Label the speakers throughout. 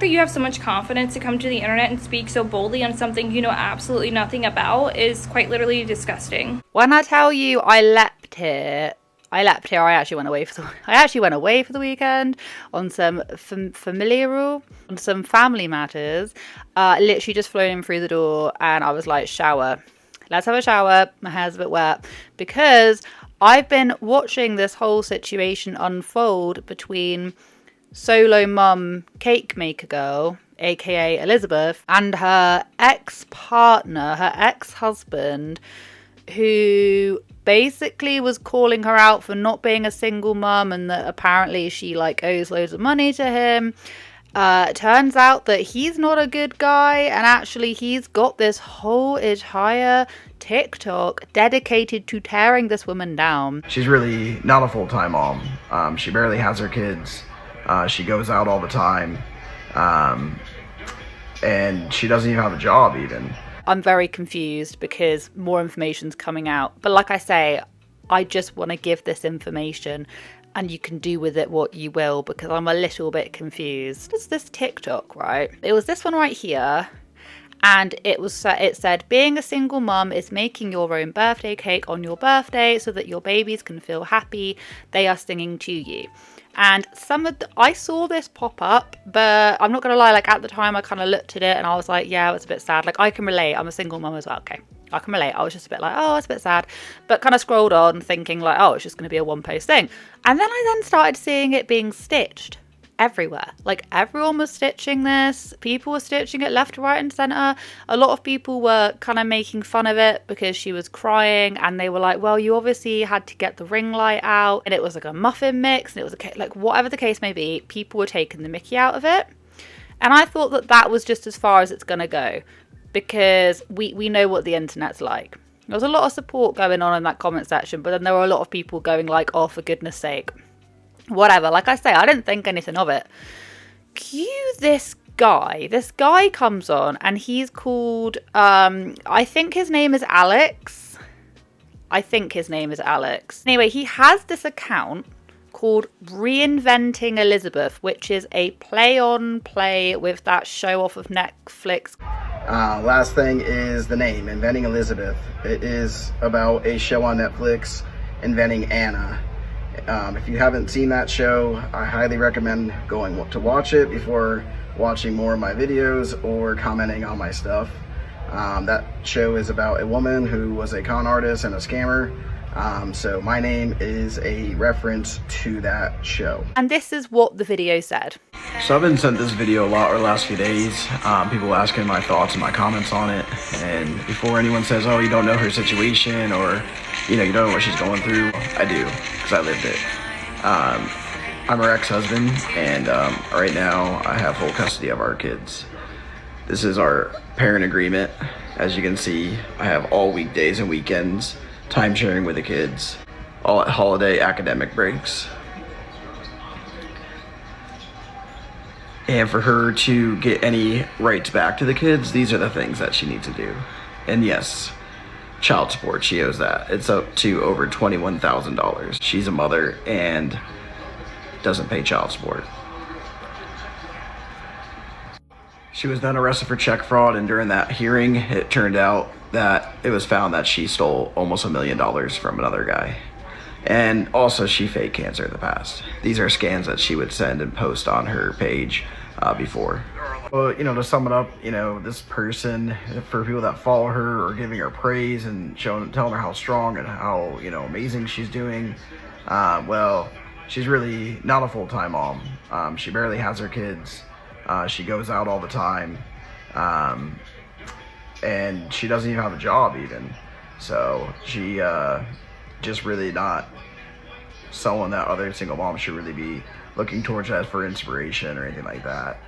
Speaker 1: fact that you have so much confidence to come to the internet and speak so boldly on something you know absolutely nothing about is quite literally disgusting.
Speaker 2: When I tell you I leapt here. I actually went away for the weekend on some on some family matters. Literally just flown in through the door, and I was like, shower. Let's have a shower. My hair's a bit wet because I've been watching this whole situation unfold between solo mum cake maker girl, aka Elizabeth, and her ex-partner, her ex-husband, who basically was calling her out for not being a single mum, and that apparently she like owes loads of money to him. Turns out that he's not a good guy, and actually he's got this whole entire TikTok dedicated to tearing this woman down.
Speaker 3: She's really not a full-time mom. She barely has her kids. She goes out all the time. And she doesn't even have a job even.
Speaker 2: I'm very confused because more information's coming out. But like I say, I just want to give this information and you can do with it what you will because I'm a little bit confused. It's this TikTok, right? It was this one right here. And it said, being a single mum is making your own birthday cake on your birthday so that your babies can feel happy they are singing to you. And I saw this pop up, but I'm not gonna lie, like at the time I kind of looked at it and I was like, yeah, it's a bit sad. Like I can relate, I'm a single mum as well. Okay, I can relate. I was just a bit like, oh, it's a bit sad, but kind of scrolled on thinking like, oh, it's just gonna be a one post thing. And then I then started seeing it being stitched everywhere. Like everyone was stitching this. People were stitching it left, right and center. A lot of people were kind of making fun of it because she was crying and they were like, well, you obviously had to get the ring light out and it was like a muffin mix and it was like whatever the case may be, people were taking the mickey out of it. And I thought that that was just as far as it's gonna go because we know what the internet's like. There was a lot of support going on in that comment section, but then there were a lot of people going like, oh, for goodness sake. Whatever, like I say, I didn't think anything of it. Cue this guy. This guy comes on and he's called, I think his name is Alex. Anyway, he has this account called Reinventing Elizabeth, which is a play with that show off of Netflix.
Speaker 3: Last thing is the name, Inventing Elizabeth. It is about a show on Netflix, Inventing Anna. If you haven't seen that show, I highly recommend going to watch it before watching more of my videos or commenting on my stuff. That show is about a woman who was a con artist and a scammer. So my name is a reference to that show.
Speaker 2: And this is what the video said.
Speaker 3: So I've been sent this video a lot over the last few days. People asking my thoughts and my comments on it. And before anyone says, oh, you don't know her situation or you don't know what she's going through, I do, because I lived it. I'm her ex-husband, and right now I have full custody of our kids. This is our parent agreement. As you can see, I have all weekdays and weekends, time sharing with the kids, all at holiday academic breaks. And for her to get any rights back to the kids, these are the things that she needs to do. And yes, child support, she owes that. It's up to over $21,000. She's a mother and doesn't pay child support. She was then arrested for check fraud, and during that hearing, it turned out that it was found that she stole almost $1 million from another guy. And also she faked cancer in the past. These are scans that she would send and post on her page before. Well, to sum it up, this person, for people that follow her or giving her praise and telling her how strong and how, amazing she's doing, well, she's really not a full-time mom. She barely has her kids. She goes out all the time. And she doesn't even have a job even. So she just really not someone that other single moms should really be looking towards as for inspiration or anything like that.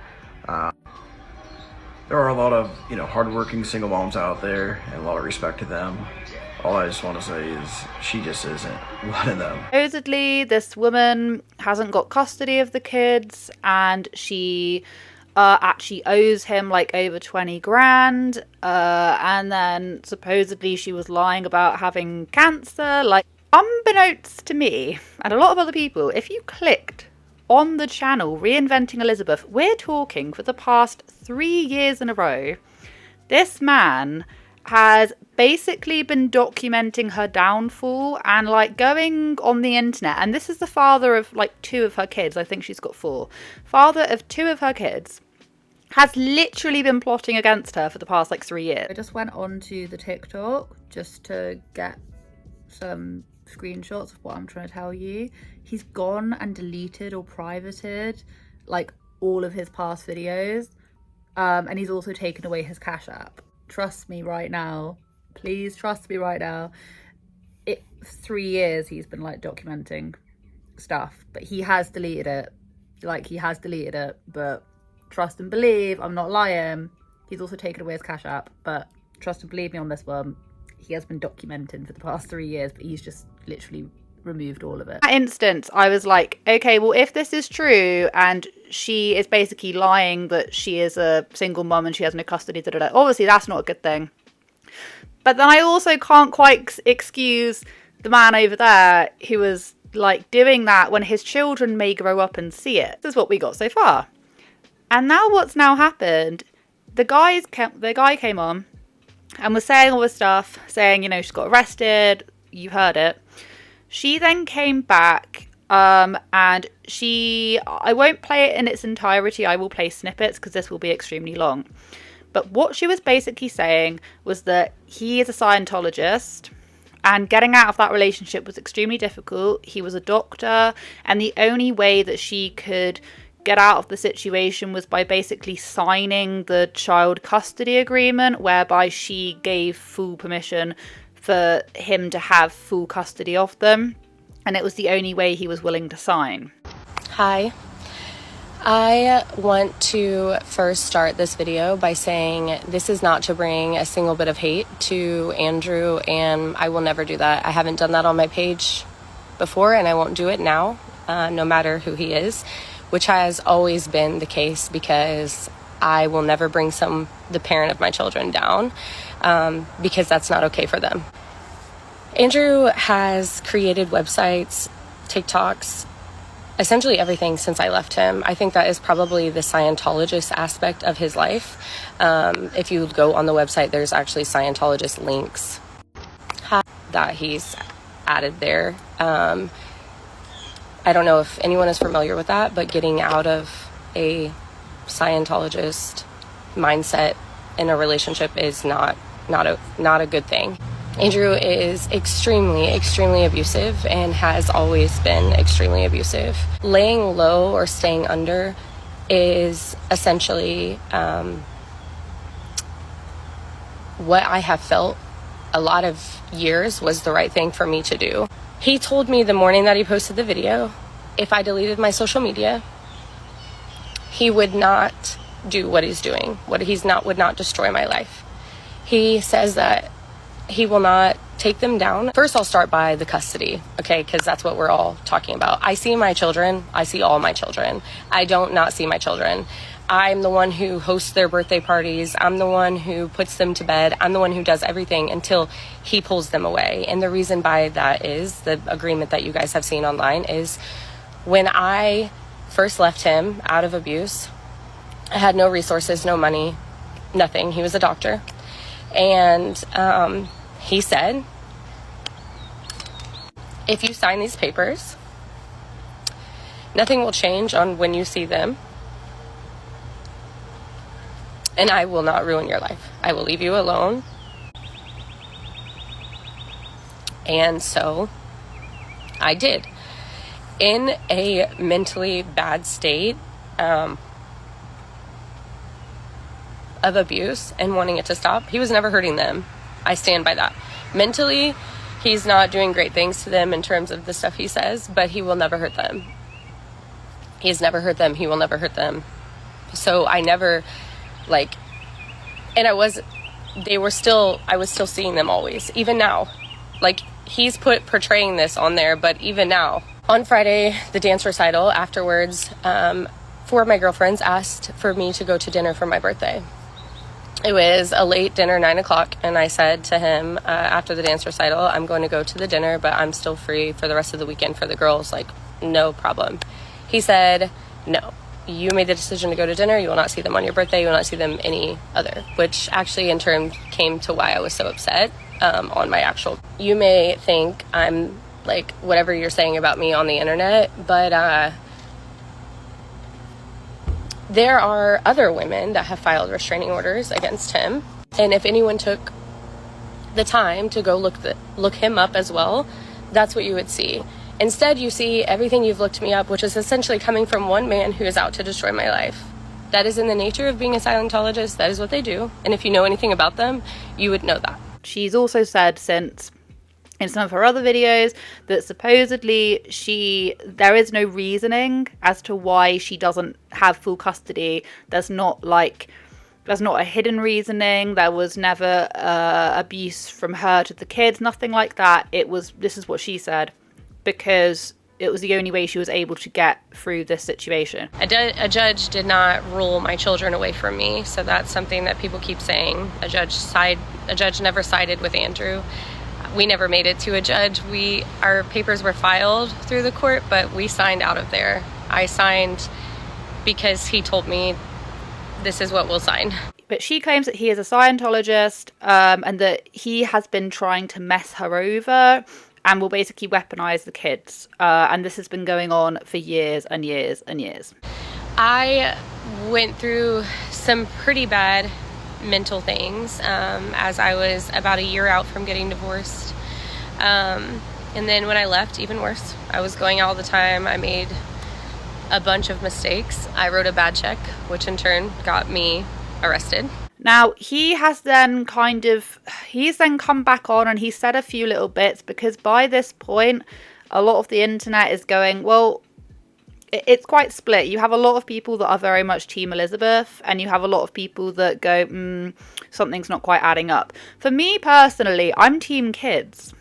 Speaker 3: There are a lot of hardworking single moms out there, and a lot of respect to them. All I just want to say is she just isn't one of them.
Speaker 2: Supposedly this woman hasn't got custody of the kids and she actually owes him like over 20 grand, and then supposedly she was lying about having cancer. Like, unbeknownst to me and a lot of other people, if you clicked on the channel, Reinventing Elizabeth, we're talking for the past 3 years in a row, this man has basically been documenting her downfall and like going on the internet. And this is the father of like 2 of her kids. I think she's got 4. Father of 2 of her kids has literally been plotting against her for the past like 3 years. I just went onto the TikTok just to get some screenshots of what I'm trying to tell you. He's gone and deleted or privated like all of his past videos. And he's also taken away his Cash App. Trust me right now. Please trust me right now. 3 years he's been like documenting stuff, but he has deleted it. Like he has deleted it, but trust and believe, I'm not lying. He's also taken away his Cash App, but trust and believe me on this one. He has been documenting for the past 3 years, but he's just literally removed all of it. In that instance, I was like, okay, well, if this is true and she is basically lying that she is a single mum and she has no custody, obviously that's not a good thing. But then I also can't quite excuse the man over there who was like doing that when his children may grow up and see it. This is what we got so far. And now what's now happened, the guy came on and was saying all this stuff, saying, you know, she's got arrested, you heard it. She then came back and I won't play it in its entirety, I will play snippets because this will be extremely long. But what she was basically saying was that he is a Scientologist and getting out of that relationship was extremely difficult. He was a doctor, and the only way that she could get out of the situation was by basically signing the child custody agreement, whereby she gave full permission for him to have full custody of them. And it was the only way he was willing to sign.
Speaker 4: Hi. I want to first start this video by saying this is not to bring a single bit of hate to Andrew, and I will never do that. I haven't done that on my page before, and I won't do it now, no matter who he is, which has always been the case because I will never bring the parent of my children down, because that's not okay for them. Andrew has created websites, TikToks, essentially everything since I left him. I think that is probably the Scientologist aspect of his life. If you go on the website, there's actually Scientologist links that he's added there. I don't know if anyone is familiar with that, but getting out of a Scientologist mindset in a relationship is not a good thing. Andrew is extremely, extremely abusive and has always been extremely abusive. Laying low or staying under is essentially what I have felt a lot of years was the right thing for me to do. He told me the morning that he posted the video, if I deleted my social media, he would not do what he's doing. Would not destroy my life. He says that he will not take them down. First, I'll start by the custody, okay? Because that's what we're all talking about. I see my children. I see all my children. I don't not see my children. I'm the one who hosts their birthday parties. I'm the one who puts them to bed. I'm the one who does everything until he pulls them away. And the reason by that is, the agreement that you guys have seen online is, when I first left him out of abuse, I had no resources, no money, nothing. He was a doctor. And he said, if you sign these papers, nothing will change on when you see them, and I will not ruin your life. I will leave you alone. And so I did. In a mentally bad state of abuse and wanting it to stop. He was never hurting them. I stand by that. Mentally, he's not doing great things to them in terms of the stuff he says, but he will never hurt them. He's never hurt them. He will never hurt them. So I never, and I was still seeing them always, even now. He's portraying this on there, but even now. On Friday, the dance recital, afterwards, 4 of my girlfriends asked for me to go to dinner for my birthday. It was a late dinner, 9 o'clock, and I said to him after the dance recital, I'm going to go to the dinner, but I'm still free for the rest of the weekend for the girls, no problem. He said, no, you made the decision to go to dinner. You will not see them on your birthday. You will not see them any other, which actually in turn came to why I was so upset on my actual. You may think I'm like whatever you're saying about me on the internet, but there are other women that have filed restraining orders against him. And if anyone took the time to go look him up as well, that's what you would see. Instead, you see everything you've looked me up, which is essentially coming from one man who is out to destroy my life. That is in the nature of being a Scientologist. That is what they do. And if you know anything about them, you would know that.
Speaker 2: She's also said since in some of her other videos that supposedly there is no reasoning as to why she doesn't have full custody. There's not a hidden reasoning. There was never abuse from her to the kids, nothing like that. This is what she said, because it was the only way she was able to get through this situation.
Speaker 4: A judge did not rule my children away from me, so that's something that people keep saying. A judge never sided with Andrew. We never made it to a judge. Our papers were filed through the court, but we signed out of there. I signed because he told me this is what we'll sign.
Speaker 2: But she claims that he is a Scientologist and that he has been trying to mess her over and will basically weaponize the kids. And this has been going on for years and years and years.
Speaker 4: I went through some pretty bad mental things as I was about a year out from getting divorced. And then when I left, even worse. I was going out all the time. I made a bunch of mistakes. I wrote a bad check, which in turn got me arrested.
Speaker 2: Now, he's then come back on and he said a few little bits, because by this point, a lot of the internet is going, well, it's quite split. You have a lot of people that are very much Team Elizabeth, and you have a lot of people that go, something's not quite adding up. For me personally, I'm Team Kids.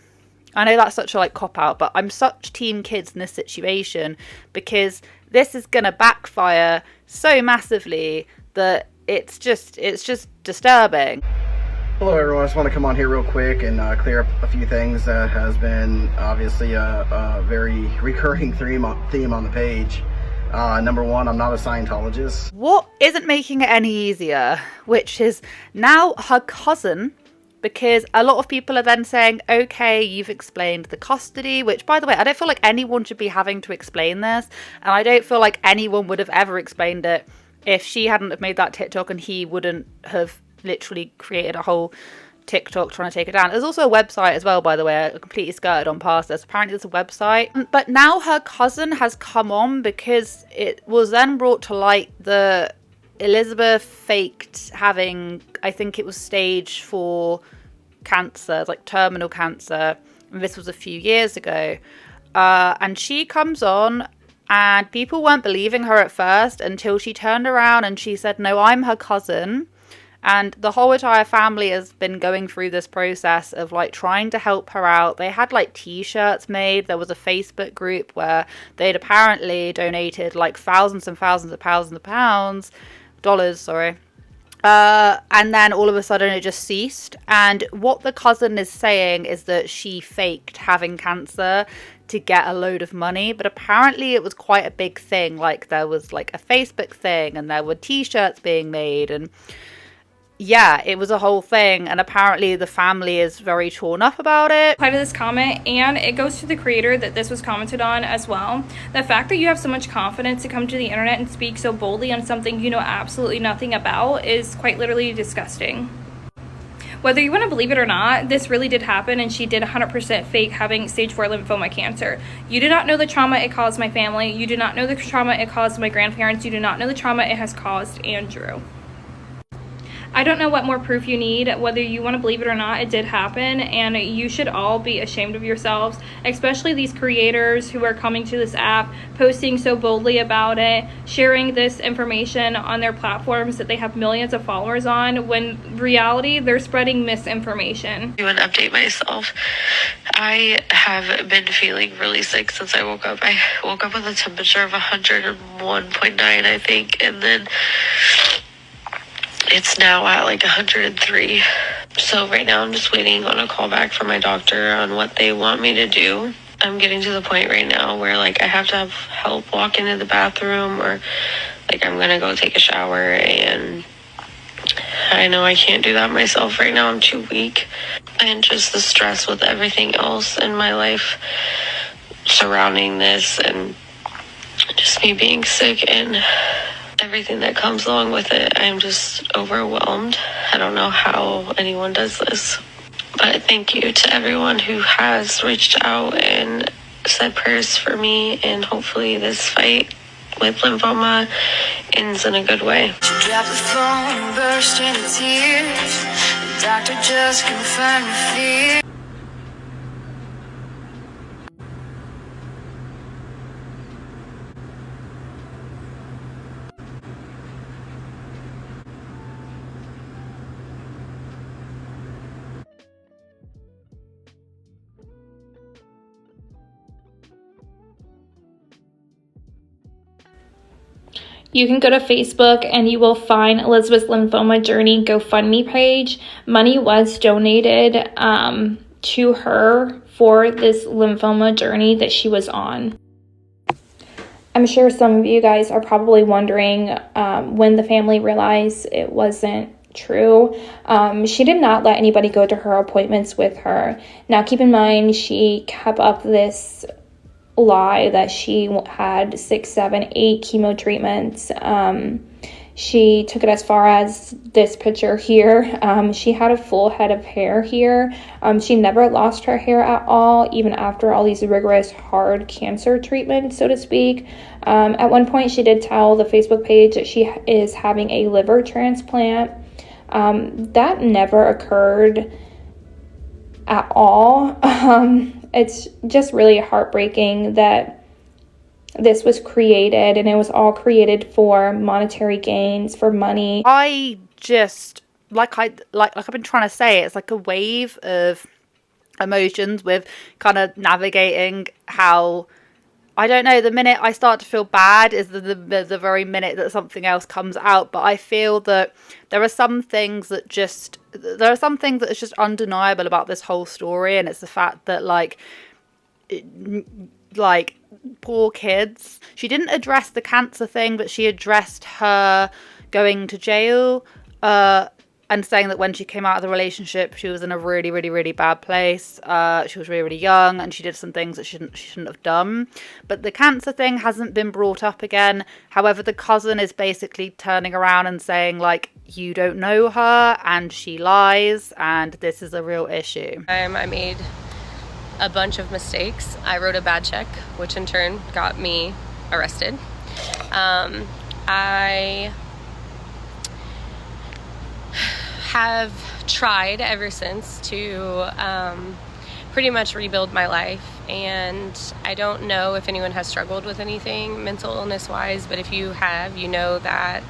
Speaker 2: I know that's such a cop-out, but I'm such Team Kids in this situation, because this is going to backfire so massively that it's just disturbing.
Speaker 3: Hello everyone, I just want to come on here real quick and clear up a few things that has been obviously a very recurring theme on the page. Number one, I'm not a Scientologist.
Speaker 2: What isn't making it any easier, which is now her cousin, because a lot of people are then saying, okay, you've explained the custody, which, by the way, I don't feel like anyone should be having to explain this, and I don't feel like anyone would have ever explained it if she hadn't have made that TikTok and he wouldn't have literally created a whole TikTok trying to take it down. There's also a website as well, by the way. I completely skirted on past this. Apparently there's a website. But now her cousin has come on because it was then brought to light that Elizabeth faked having, I think it was stage 4 cancer, like terminal cancer. And this was a few years ago. And she comes on and people weren't believing her at first until she turned around and she said, no, I'm her cousin. And the whole entire family has been going through this process of trying to help her out. They had t-shirts made. There was a Facebook group where they'd apparently donated thousands and thousands of dollars, sorry. And then all of a sudden it just ceased. And what the cousin is saying is that she faked having cancer to get a load of money, but apparently it was quite a big thing. There was a Facebook thing and there were t-shirts being made, and yeah, it was a whole thing, and apparently the family is very torn up about it.
Speaker 1: Reply to this comment, and it goes to the creator that this was commented on as well. The fact that you have so much confidence to come to the internet and speak so boldly on something you know absolutely nothing about is quite literally disgusting. Whether you want to believe it or not, this really did happen, and she did 100% fake having stage 4 lymphoma cancer. You do not know the trauma it caused my family. You do not know the trauma it caused my grandparents. You do not know the trauma it has caused Andrew. I don't know what more proof you need. Whether you want to believe it or not, it did happen, and you should all be ashamed of yourselves, especially these creators who are coming to this app, posting so boldly about it, sharing this information on their platforms that they have millions of followers on, when in reality they're spreading misinformation.
Speaker 5: To update myself, I have been feeling really sick since I woke up. I woke up with a temperature of 101.9, I think, and then it's now at 103. So right now I'm just waiting on a call back from my doctor on what they want me to do. I'm getting to the point right now where like I have to have help walk into the bathroom, or like I'm gonna go take a shower, and I know I can't do that myself right now. I'm too weak. And just the stress with everything else in my life surrounding this, and just me being sick and everything that comes along with it. I'm just overwhelmed. I don't know how anyone does this. But thank you to everyone who has reached out and said prayers for me, and hopefully this fight with lymphoma ends in a good way.
Speaker 6: She dropped the phone and burst into tears. The doctor just confirmed the fear.
Speaker 1: You can go to Facebook and you will find Elizabeth's Lymphoma Journey GoFundMe page. Money was donated to her for this lymphoma journey that she was on. I'm sure some of you guys are probably wondering when the family realized it wasn't true. She did not let anybody go to her appointments with her. Now, keep in mind, she kept up this lie that she had 6, 7, 8 chemo treatments. She took it as far as this picture here. She had a full head of hair here. She never lost her hair at all, even after all these rigorous, hard cancer treatments, so to speak. At one point, she did tell the Facebook page that she is having a liver transplant. That never occurred at all. It's just really heartbreaking that this was created, and it was all created for monetary gains, for money.
Speaker 2: I just like I've been trying to say, it's like a wave of emotions with kind of navigating how, I don't know, the minute I start to feel bad is the very minute that something else comes out. But I feel that there are some things that is just undeniable about this whole story, and it's the fact that like poor kids. She didn't address the cancer thing, but she addressed her going to jail and saying that when she came out of the relationship, she was in a really, really, really bad place. She was really, really young, and she did some things that she shouldn't have done. But the cancer thing hasn't been brought up again. However, the cousin is basically turning around and saying, like, you don't know her, and she lies, and this is a real issue.
Speaker 4: I made a bunch of mistakes. I wrote a bad check, which in turn got me arrested. I have tried ever since to pretty much rebuild my life, and I don't know if anyone has struggled with anything mental illness wise, but if you have, you know that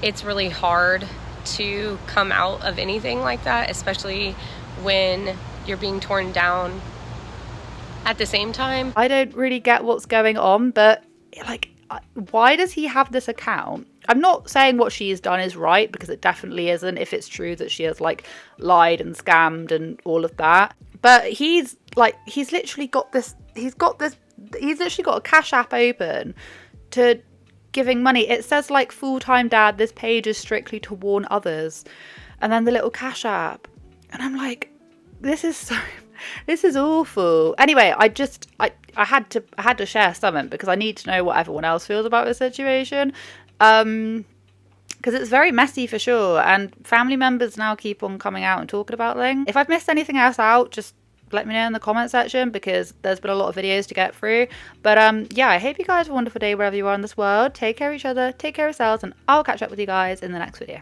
Speaker 4: it's really hard to come out of anything like that, especially when you're being torn down at the same time.
Speaker 2: I don't really get what's going on, but like, why does he have this account? I'm not saying what she's done is right, because it definitely isn't, if it's true that she has like lied and scammed and all of that. But he's literally got a Cash App open to giving money. It says like full-time dad, this page is strictly to warn others, and then the little Cash App, and I'm like, this is awful. Anyway, I had to share something because I need to know what everyone else feels about this situation, because it's very messy for sure, and family members now keep on coming out and talking about things. If I've missed anything else out, just let me know in the comment section, because there's been a lot of videos to get through. But yeah, I hope you guys have a wonderful day wherever you are in this world. Take care of each other, take care of yourselves, and I'll catch up with you guys in the next video.